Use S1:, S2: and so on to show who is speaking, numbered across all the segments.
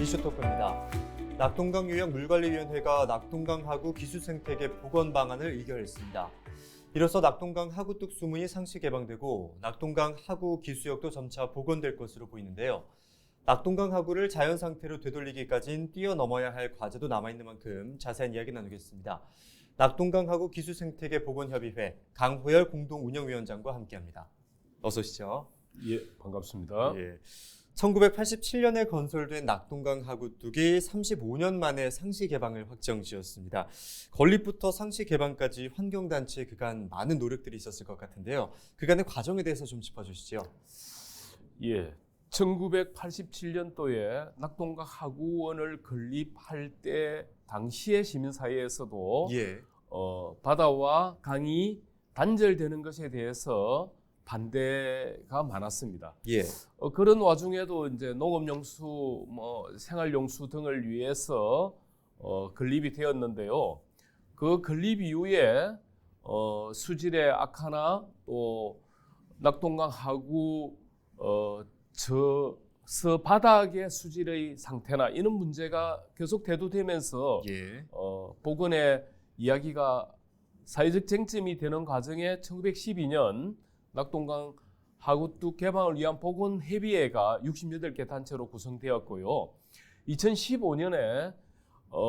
S1: 이슈토크입니다. 낙동강 유형 물관리위원회가 낙동강 하구 기수생태계 복원 방안을 의결했습니다. 이로써 낙동강 하구뚝 수문이 상시 개방되고 낙동강 하구 기수역도 점차 복원될 것으로 보이는데요. 낙동강 하구를 자연 상태로 되돌리기까지는 뛰어넘어야 할 과제도 남아있는 만큼 자세한 이야기 나누겠습니다. 낙동강 하구 기수생태계 복원협의회 강호열 공동운영위원장과 함께합니다. 어서 오시죠.
S2: 예, 반갑습니다.
S1: 예. 1987년에 건설된 낙동강 하구뚝이 35년 만에 상시 개방을 확정지었습니다. 건립부터 상시 개방까지 환경단체 그간 많은 노력들이 있었을 것 같은데요. 그간의 과정에 대해서 좀 짚어주시죠.
S2: 예, 1987년도에 낙동강 하구원을 건립할 때 당시의 시민사회에서도 바다와 강이 단절되는 것에 대해서 반대가 많았습니다. 그런 와중에도 이제 농업용수, 생활용수 등을 위해서 건립이 되었는데요. 그 건립 이후에 수질의 악화나 또 낙동강 하구 저 바닥의 수질의 상태나 이런 문제가 계속 대두되면서 복원의 이야기가 사회적 쟁점이 되는 과정에 1912년 낙동강 하구뚝 개방을 위한 복원협의회가 68개 단체로 구성되었고요. 2015년에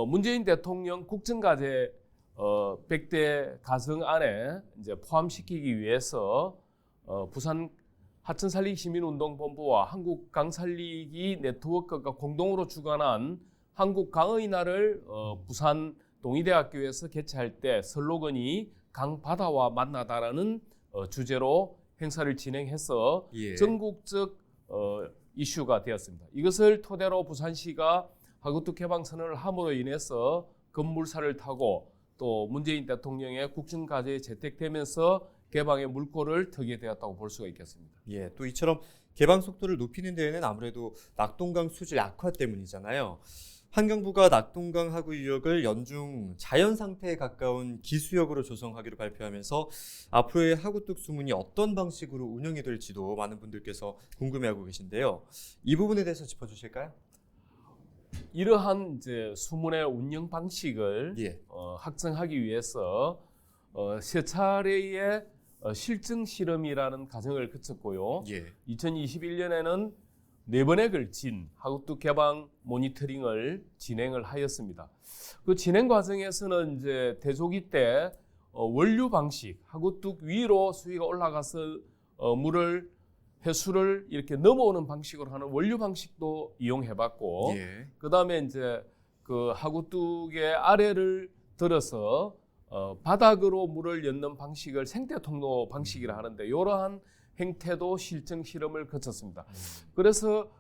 S2: 문재인 대통령 국정과제 100대 가정 안에 이제 포함시키기 위해서 부산 하천살리기 시민운동본부와 한국강살리기 네트워크가 공동으로 주관한 한국강의 날을 부산 동의대학교에서 개최할 때 슬로건이 강바다와 만나다라는 주제로 행사를 진행해서 전국적 이슈가 되었습니다. 이것을 토대로 부산시가 하구뚝 개방 선언을 함으로 인해서 급물살을 타고 또 문재인 대통령의 국정과제에 채택되면서 개방의 물꼬를 트게 되었다고 볼 수가 있겠습니다.
S1: 또 이처럼 개방 속도를 높이는 데에는 아무래도 낙동강 수질 악화 때문이잖아요. 환경부가 낙동강 하구 유역을 연중 자연 상태에 가까운 기수역으로 조성하기로 발표하면서 앞으로의 하구뚝 수문이 어떤 방식으로 운영이 될지도 많은 분들께서 궁금해하고 계신데요. 이 부분에 대해서 짚어주실까요?
S2: 이러한 이제 수문의 운영 방식을 확정하기 위해서 세 차례의 실증 실험이라는 과정을 거쳤고요. 2021년에는 4번에 걸친 하구뚝 개방 모니터링을 진행을 하였습니다. 그 진행 과정에서는 이제 대조기 때 원류 방식, 하구뚝 위로 수위가 올라가서 물을 해수를 이렇게 넘어오는 방식으로 하는 원류 방식도 이용해봤고, 그 다음에 이제 그 하구뚝의 아래를 들어서 바닥으로 물을 엮는 방식을 생태 통로 방식이라 하는데 이러한 행태도 실증 실험을 거쳤습니다. 그래서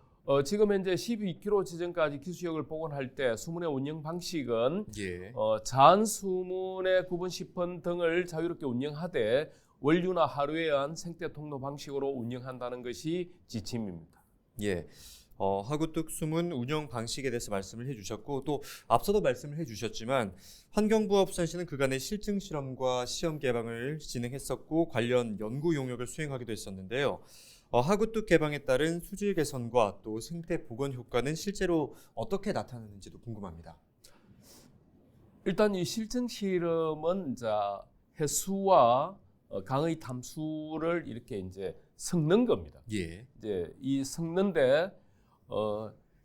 S2: 지금 현재 12km 지점까지 기수역을 복원할 때 수문의 운영 방식은 자한 수문의 구분 10번 등을 자유롭게 운영하되 원류나 하루에 의한 생태 통로 방식으로 운영한다는 것이 지침입니다.
S1: 하구뚝 수문 운영 방식에 대해서 말씀을 해주셨고 또 앞서도 말씀을 해주셨지만 환경부와 부산시는 그간의 실증 실험과 시험 개방을 진행했었고 관련 연구 용역을 수행하기도 했었는데요. 하구뚝 개방에 따른 수질 개선과 또 생태 복원 효과는 실제로 어떻게 나타나는지도 궁금합니다.
S2: 일단 이 실증 실험은 해수와 강의 탐수를 이렇게 이제 섞는 겁니다. 이제 이 섞는데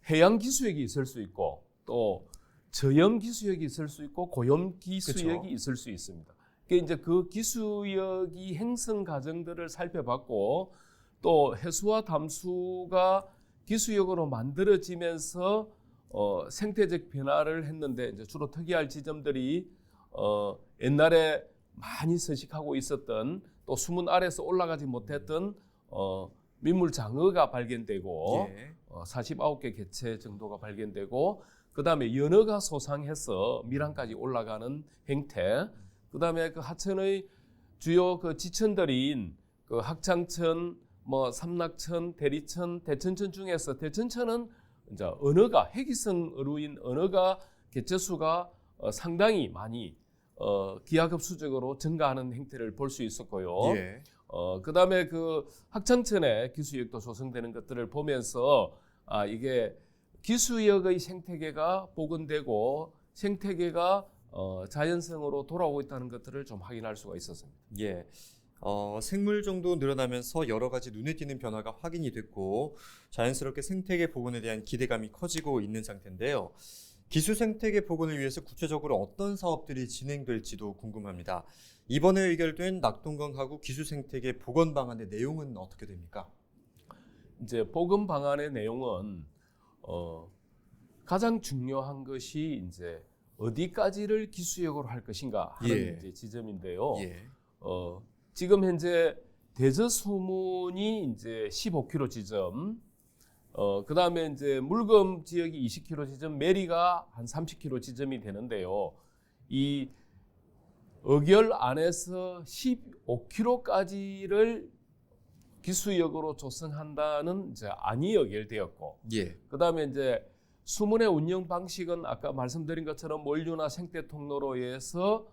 S2: 해양 기수역이 있을 수 있고 또 저염 기수역이 있을 수 있고 고염 기수역이 있을 수 있습니다. 그러니까 이제 그 기수역이 형성 과정들을 살펴봤고 또 해수와 담수가 기수역으로 만들어지면서 생태적 변화를 했는데 이제 주로 특이할 지점들이 옛날에 많이 서식하고 있었던 또 수문 아래에서 올라가지 못했던 민물 장어가 발견되고 49개 개체 정도가 발견되고 그 다음에 연어가 소상해서 밀항까지 올라가는 행태, 그 다음에 그 하천의 주요 그 지천들인 그 학창천, 삼락천, 대리천, 대천천 중에서 대천천은 이제 언어가 해기성 어루인 언어가 개체수가 상당히 많이 기하급수적으로 증가하는 행태를 볼 수 있었고요. 그다음에 그 학창천에 기수역도 조성되는 것들을 보면서 이게 기수역의 생태계가 복원되고 생태계가 자연성으로 돌아오고 있다는 것들을 좀 확인할 수가 있었습니다.
S1: 예. 생물종도 늘어나면서 여러 가지 눈에 띄는 변화가 확인이 됐고 자연스럽게 생태계 복원에 대한 기대감이 커지고 있는 상태인데요. 기수 생태계 복원을 위해서 구체적으로 어떤 사업들이 진행될지도 궁금합니다. 이번에 의결된 낙동강 하구 기수 생태계 복원 방안의 내용은 어떻게 됩니까?
S2: 이제 복원 방안의 내용은 가장 중요한 것이 이제 어디까지를 기수역으로 할 것인가 하는 이제 지점인데요. 지금 현재 대저수문이 이제 15km 지점, 그다음에 이제 물금 지역이 20km 지점, 매리가 한 30km 지점이 되는데요. 이 의결 안에서 15km까지를 기수역으로 조성한다는 이제 안이 의결되었고, 그다음에 이제 수문의 운영 방식은 아까 말씀드린 것처럼 원류나 생태 통로로 해서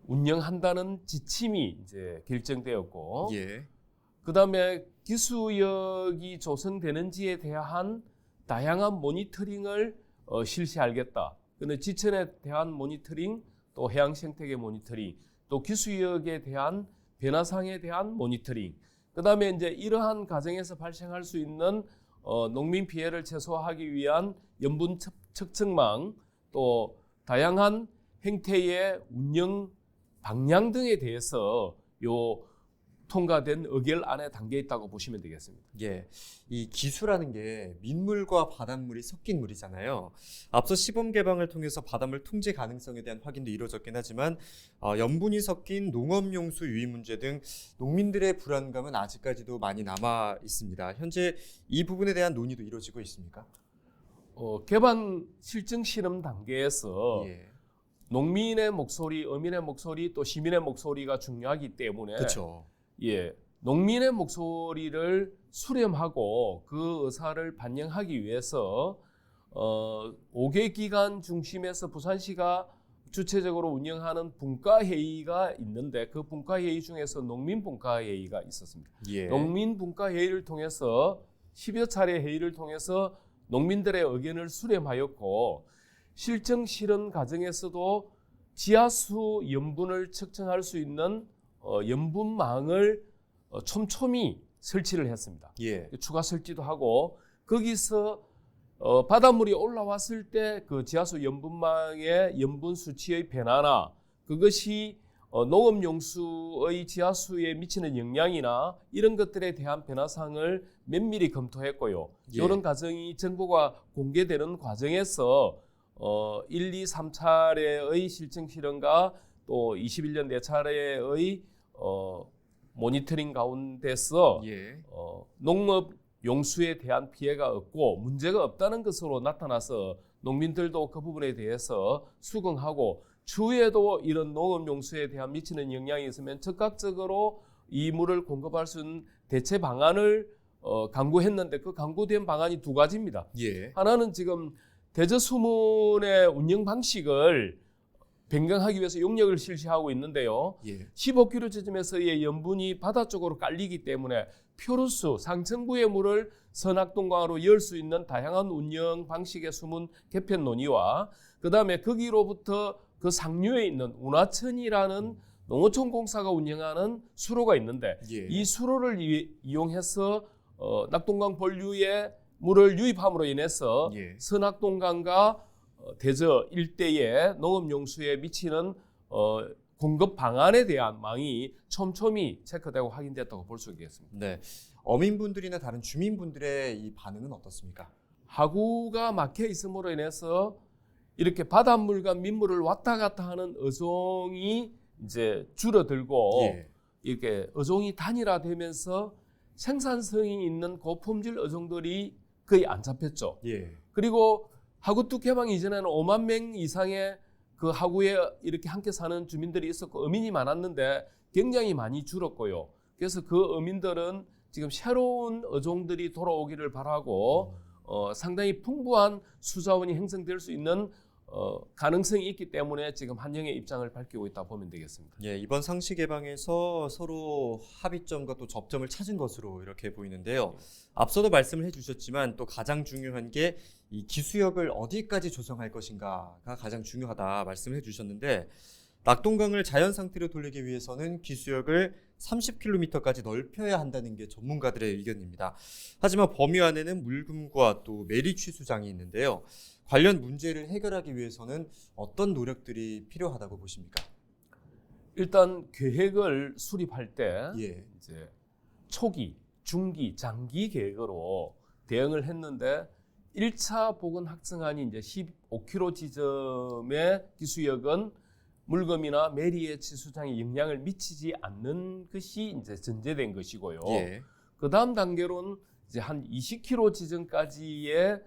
S2: 운영한다는 지침이 이제 결정되었고, 그다음에 기수역이 조성되는지에 대한 다양한 모니터링을 실시하겠다. 근데 지천에 대한 모니터링, 또 해양 생태계 모니터링, 또 기수역에 대한 변화상에 대한 모니터링, 그다음에 이제 이러한 과정에서 발생할 수 있는 농민 피해를 최소화하기 위한 염분 측정망, 또 다양한 행태의 운영 방향 등에 대해서 요 통과된 의결안에 담겨 있다고 보시면 되겠습니다.
S1: 이 기수라는 게 민물과 바닷물이 섞인 물이잖아요. 앞서 시범 개방을 통해서 바닷물 통제 가능성에 대한 확인도 이루어졌긴 하지만 염분이 섞인 농업용수 유입 문제 등 농민들의 불안감은 아직까지도 많이 남아 있습니다. 현재 이 부분에 대한 논의도 이루어지고 있습니까?
S2: 개방 실증 실험 단계에서 농민의 목소리, 어민의 목소리, 또 시민의 목소리가 중요하기 때문에 농민의 목소리를 수렴하고 그 의사를 반영하기 위해서 5개 기관 중심에서 부산시가 주체적으로 운영하는 분과회의가 있는데 그 분과회의 중에서 농민분과회의가 있었습니다. 농민분과회의를 통해서 10여 차례 회의를 통해서 농민들의 의견을 수렴하였고, 실증 실험 과정에서도 지하수 염분을 측정할 수 있는 염분망을 촘촘히 설치를 했습니다. 추가 설치도 하고, 거기서 바닷물이 올라왔을 때 그 지하수 염분망의 염분 수치의 변화나 그것이 농업용수의 지하수에 미치는 영향이나 이런 것들에 대한 변화상을 면밀히 검토했고요. 이런 과정이 정보가 공개되는 과정에서 1, 2, 3차례의 실증 실험과 또 21년 4차례의 모니터링 가운데서 농업 용수에 대한 피해가 없고 문제가 없다는 것으로 나타나서 농민들도 그 부분에 대해서 수긍하고, 추후에도 이런 농업 용수에 대한 미치는 영향이 있으면 즉각적으로 이 물을 공급할 수 있는 대체 방안을 강구했는데, 그 강구된 방안이 두 가지입니다. 하나는 지금 대저수문의 운영 방식을 변경하기 위해서 용역을 실시하고 있는데요. 15km 지점에서의 염분이 바다 쪽으로 깔리기 때문에 표류수, 상층부의 물을 선악동강으로 열 수 있는 다양한 운영 방식의 수문 개편 논의와, 그다음에 거기로부터 그 상류에 있는 운하천이라는 농어촌공사가 운영하는 수로가 있는데, 이 수로를 이용해서 낙동강 본류에 물을 유입함으로 인해서 선악동강과 대저 일대의 농업용수에 미치는 공급 방안에 대한 망이 촘촘히 체크되고 확인됐다고 볼 수 있겠습니다.
S1: 어민분들이나 다른 주민분들의 이 반응은 어떻습니까?
S2: 하구가 막혀 있음으로 인해서 이렇게 바닷물과 민물을 왔다 갔다 하는 어종이 이제 줄어들고 이렇게 어종이 단일화되면서 생산성이 있는 고품질 어종들이 거의 안 잡혔죠. 그리고 하구뚝 개방 이전에는 5만 명 이상의 그 하구에 이렇게 함께 사는 주민들이 있었고 어민이 많았는데 굉장히 많이 줄었고요. 그래서 그 어민들은 지금 새로운 어종들이 돌아오기를 바라고 상당히 풍부한 수자원이 형성될 수 있는 가능성이 있기 때문에 지금 한영의 입장을 밝히고 있다 보면 되겠습니다.
S1: 예, 이번 상시 개방에서 서로 합의점과 또 접점을 찾은 것으로 이렇게 보이는데요. 앞서도 말씀을 해주셨지만 또 가장 중요한 게 이 기수역을 어디까지 조성할 것인가가 가장 중요하다 말씀을 해주셨는데 낙동강을 자연 상태로 돌리기 위해서는 기수역을 30km까지 넓혀야 한다는 게 전문가들의 의견입니다. 하지만 범위 안에는 물금과 또 매리 취수장이 있는데요. 관련 문제를 해결하기 위해서는 어떤 노력들이 필요하다고 보십니까?
S2: 일단 계획을 수립할 때
S1: 예.
S2: 이제 초기, 중기, 장기 계획으로 대응을 했는데 1차 보건 확정안이 이제 15km 지점의 기수역은 물금이나 매리의 취수장에 영향을 미치지 않는 것이 이제 전제된 것이고요.
S1: 예.
S2: 그 다음 단계로는 이제 한 20km 지점까지의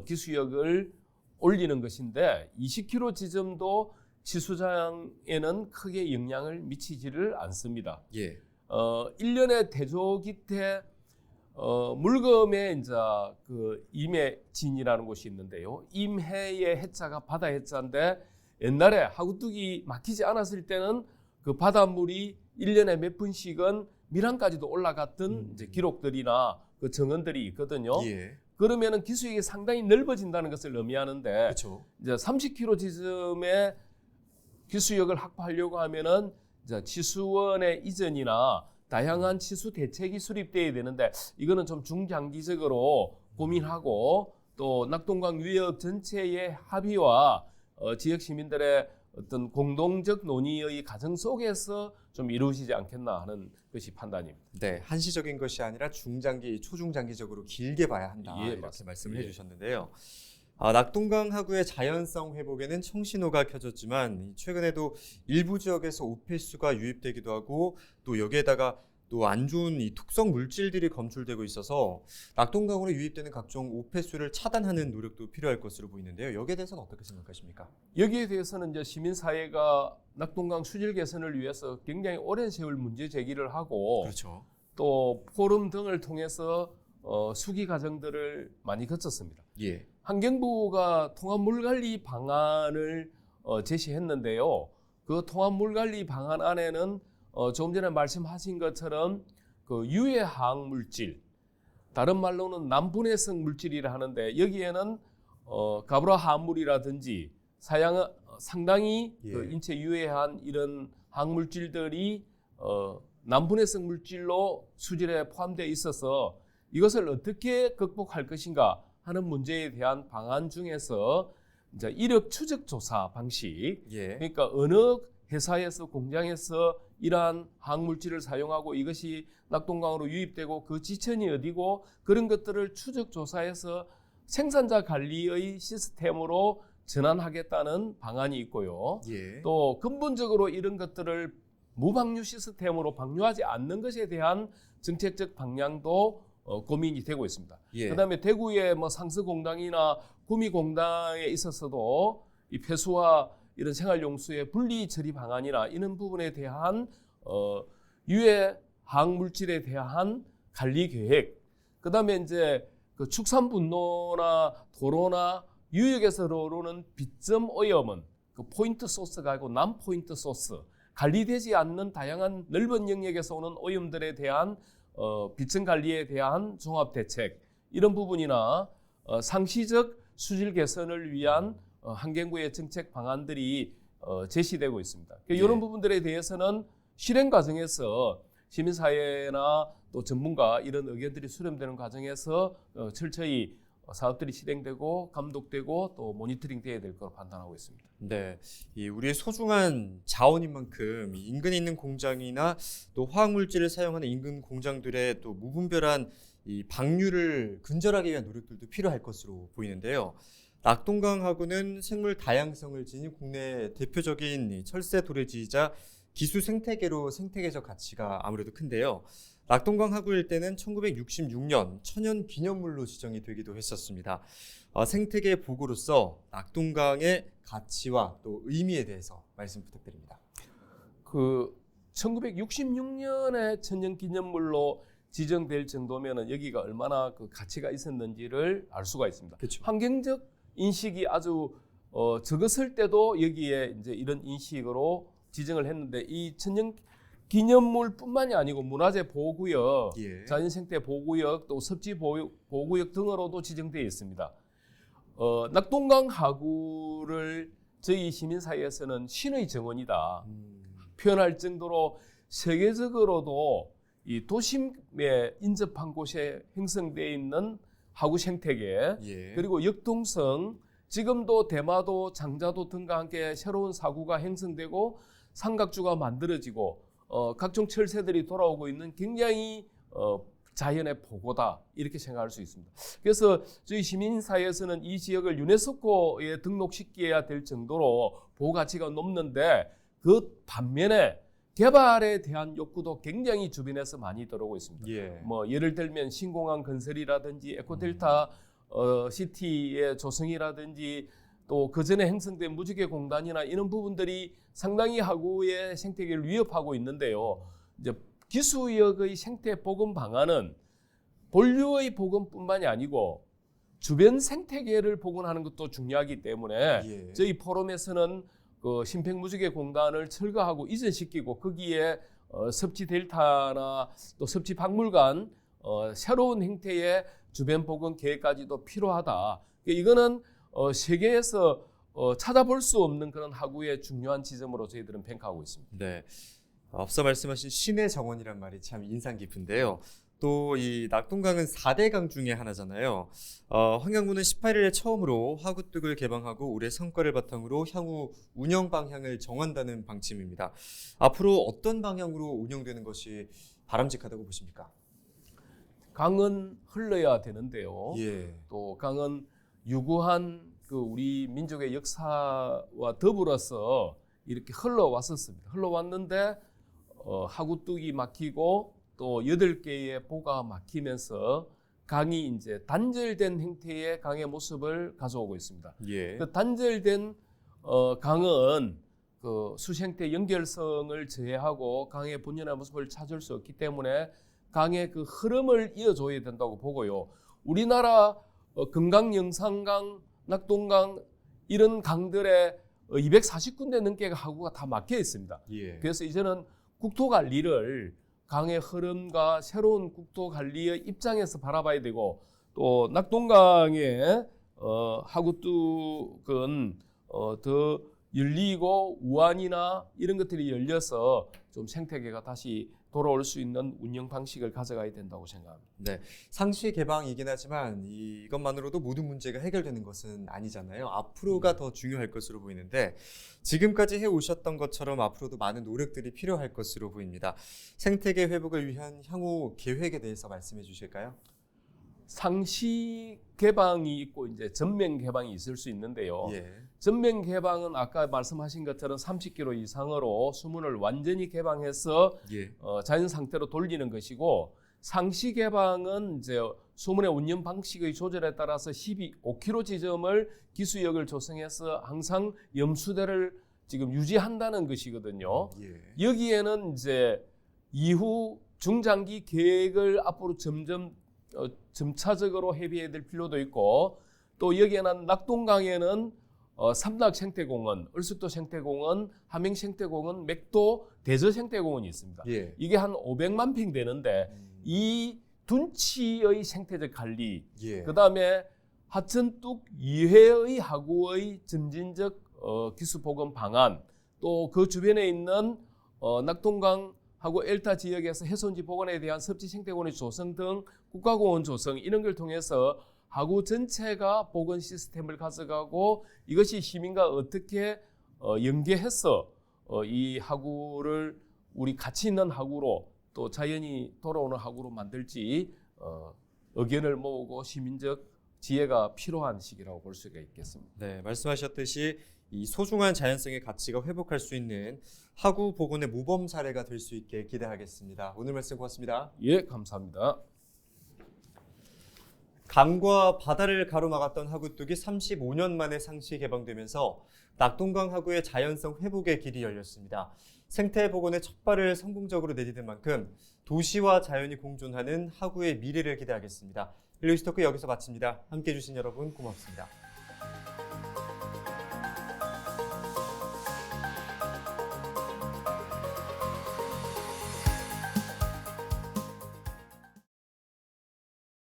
S2: 기수역을 올리는 것인데 20km 지점도 취수장에는 크게 영향을 미치지를 않습니다.
S1: 예.
S2: 1년에 대조기 때 물금에 이제 그 임해진이라는 곳이 있는데요. 임해의 해자가 바다 해자인데 옛날에 하구뚝이 막히지 않았을 때는 그 바닷물이 1년에 몇 분씩은 밀항까지도 올라갔던 이제 기록들이나 그 정언들이 있거든요.
S1: 예.
S2: 그러면은 기수역이 상당히 넓어진다는 것을 의미하는데
S1: 그렇죠.
S2: 이제 30km 지점에 기수역을 확보하려고 하면은 이제 치수원의 이전이나 다양한 치수 대책이 수립돼야 되는데 이거는 좀 중장기적으로 고민하고 또 낙동강 유역 전체의 합의와 지역 시민들의 어떤 공동적 논의의 과정 속에서 좀 이루어지지 않겠나 하는 것이 판단입니다.
S1: 네, 한시적인 것이 아니라 중장기, 초중장기적으로 길게 봐야 한다.
S2: 예,
S1: 이렇게
S2: 맞습니다.
S1: 말씀을
S2: 예.
S1: 해주셨는데요. 낙동강 하구의 자연성 회복에는 청신호가 켜졌지만 최근에도 일부 지역에서 오폐수가 유입되기도 하고 또 여기에다가 또 안 좋은 이 특성 물질들이 검출되고 있어서 낙동강으로 유입되는 각종 오폐수를 차단하는 노력도 필요할 것으로 보이는데요. 여기에 대해서는 어떻게 생각하십니까?
S2: 여기에 대해서는 이제 시민사회가 낙동강 수질 개선을 위해서 굉장히 오랜 세월 문제 제기를 하고
S1: 그렇죠.
S2: 또 포럼 등을 통해서 수기 과정들을 많이 거쳤습니다.
S1: 예.
S2: 환경부가 통합물관리 방안을 제시했는데요. 그 통합물관리 방안 안에는 조금 전에 말씀하신 것처럼 그 유해화학 물질, 다른 말로는 남분해성 물질이라 하는데 여기에는 가브라 화합물이라든지 상당히
S1: 예.
S2: 그 인체 유해한 이런 항물질들이 남분해성 물질로 수질에 포함되어 있어서 이것을 어떻게 극복할 것인가 하는 문제에 대한 방안 중에서 이제 이력 추적 조사 방식,
S1: 예.
S2: 그러니까 어느 회사에서 공장에서 이러한 항물질을 사용하고 이것이 낙동강으로 유입되고 그 지천이 어디고 그런 것들을 추적 조사해서 생산자 관리의 시스템으로 전환하겠다는 방안이 있고요.
S1: 예.
S2: 또 근본적으로 이런 것들을 무방류 시스템으로 방류하지 않는 것에 대한 정책적 방향도 고민이 되고 있습니다.
S1: 예.
S2: 그다음에 대구의 뭐 상서공단이나 구미공단에 있어서도 이 폐수와 이런 생활용수의 분리 처리 방안이나 이런 부분에 대한 유해 화학 물질에 대한 관리 계획, 그다음에 이제 그 축산 분로나 도로나 유역에서 오르는 비점 오염은 그 포인트 소스가 아니고 난 포인트 소스, 관리되지 않는 다양한 넓은 영역에서 오는 오염들에 대한 비점 관리에 대한 종합 대책, 이런 부분이나 상시적 수질 개선을 위한 환경부의 정책 방안들이 제시되고 있습니다.
S1: 예.
S2: 이런 부분들에 대해서는 실행 과정에서 시민사회나 또 전문가 이런 의견들이 수렴되는 과정에서 철저히 사업들이 실행되고 감독되고 또 모니터링 돼야 될 거로 판단하고 있습니다.
S1: 네, 이 우리의 소중한 자원인 만큼 인근에 있는 공장이나 또 화학물질을 사용하는 인근 공장들의 또 무분별한 이 방류를 근절하기 위한 노력들도 필요할 것으로 보이는데요. 낙동강 하구는 생물 다양성을 지닌 국내 대표적인 이 철새 도래지이자 기수 생태계로 생태계적 가치가 아무래도 큰데요. 낙동강 하구 일대는 1966년 천연 기념물로 지정이 되기도 했었습니다. 생태계 보고로서 낙동강의 가치와 또 의미에 대해서 말씀 부탁드립니다.
S2: 그 1966년에 천연 기념물로 지정될 정도면은 여기가 얼마나 그 가치가 있었는지를 알 수가 있습니다.
S1: 그렇죠.
S2: 환경적 인식이 아주 적었을 때도 여기에 이제 이런 인식으로 지정을 했는데 이 천연 기념물뿐만이 아니고 문화재 보호구역, 자연생태 보호구역, 또 섭지 보호구역 등으로도 지정되어 있습니다. 낙동강 하구를 저희 시민 사이에서는 신의 정원이다 표현할 정도로 세계적으로도 이 도심에 인접한 곳에 형성되어 있는 하구 생태계, 그리고 역동성, 지금도 대마도, 장자도 등과 함께 새로운 사구가 형성되고 삼각주가 만들어지고 각종 철새들이 돌아오고 있는 굉장히 자연의 보고다 이렇게 생각할 수 있습니다. 그래서 저희 시민사회에서는 이 지역을 유네스코에 등록시켜야 될 정도로 보호 가치가 높는데 그 반면에 개발에 대한 욕구도 굉장히 주변에서 많이 들어오고 있습니다. 뭐 예를 들면 신공항 건설이라든지 에코델타 시티의 조성이라든지 또 그 전에 형성된 무지개 공단이나 이런 부분들이 상당히 하구의 생태계를 위협하고 있는데요. 이제 기수역의 생태 보건 방안은 본류의 보건뿐만이 아니고 주변 생태계를 복원하는 것도 중요하기 때문에 저희 포럼에서는 그 심평무지개 공단을 철거하고 이전시키고 거기에 섭지 델타나 또 섭지 박물관 새로운 형태의 주변 보건 계획까지도 필요하다. 이거는 세계에서 찾아볼 수 없는 그런 하구의 중요한 지점으로 저희들은 평가하고 있습니다.
S1: 네, 앞서 말씀하신 신의 정원이란 말이 참 인상 깊은데요. 또 이 낙동강은 4대 강 중에 하나잖아요. 환경부는 18일에 처음으로 하구뚝을 개방하고 올해 성과를 바탕으로 향후 운영 방향을 정한다는 방침입니다. 앞으로 어떤 방향으로 운영되는 것이 바람직하다고 보십니까?
S2: 강은 흘러야 되는데요. 또 강은 유구한 그 우리 민족의 역사와 더불어서 이렇게 흘러왔었습니다. 흘러왔는데 하구뚝이 막히고 또 8개의 보가 막히면서 강이 이제 단절된 형태의 강의 모습을 가져오고 있습니다. 그 단절된 강은 그 수생태 연결성을 제외하고 강의 본연의 모습을 찾을 수 없기 때문에 강의 그 흐름을 이어줘야 된다고 보고요. 우리나라 금강, 영산강, 낙동강 이런 강들의 240군데 넘게 하구가 다 막혀 있습니다. 그래서 이제는 국토관리를 강의 흐름과 새로운 국토관리의 입장에서 바라봐야 되고 또 낙동강의 하구뚝은 더 열리고 우환이나 이런 것들이 열려서 좀 생태계가 다시 돌아올 수 있는 운영 방식을 가져가야 된다고 생각합니다.
S1: 네, 상시 개방이긴 하지만 이것만으로도 모든 문제가 해결되는 것은 아니잖아요. 앞으로가 더 중요할 것으로 보이는데 지금까지 해오셨던 것처럼 앞으로도 많은 노력들이 필요할 것으로 보입니다. 생태계 회복을 위한 향후 계획에 대해서 말씀해 주실까요?
S2: 상시 개방이 있고 이제 전면 개방이 있을 수 있는데요. 전면 개방은 아까 말씀하신 것처럼 30km 이상으로 수문을 완전히 개방해서 자연 상태로 돌리는 것이고 상시 개방은 이제 수문의 운영 방식의 조절에 따라서 12.5km 지점을 기수역을 조성해서 항상 염수대를 지금 유지한다는 것이거든요. 여기에는 이제 이후 중장기 계획을 앞으로 점차적으로 해비해야 될 필요도 있고 또 여기에는 낙동강에는 삼락생태공원, 얼숙도 생태공원, 함행생태공원, 맥도 대저생태공원이 있습니다. 이게 한 500만 평 되는데 이 둔치의 생태적 관리, 그다음에 하천뚝 이회의 하구의 점진적 기수보건 방안, 또 그 주변에 있는 낙동강 하고 엘타 지역에서 해손지 복원에 대한 섭지 생태공원의 조성 등 국가공원 조성 이런 걸 통해서 하구 전체가 복원 시스템을 가져가고 이것이 시민과 어떻게 연계해서 이 하구를 우리 가치 있는 하구로 또 자연이 돌아오는 하구로 만들지 의견을 모으고 시민적 지혜가 필요한 시기라고 볼 수가 있겠습니다.
S1: 네, 말씀하셨듯이 이 소중한 자연성의 가치가 회복할 수 있는 하구 복원의 모범 사례가 될 수 있게 기대하겠습니다. 오늘 말씀 고맙습니다.
S2: 예, 감사합니다.
S1: 강과 바다를 가로막았던 하구뚝이 35년 만에 상시 개방되면서 낙동강 하구의 자연성 회복의 길이 열렸습니다. 생태 복원의 첫 발을 성공적으로 내디딘 만큼 도시와 자연이 공존하는 하구의 미래를 기대하겠습니다. 일루이스토크 여기서 마칩니다. 함께해 주신 여러분 고맙습니다.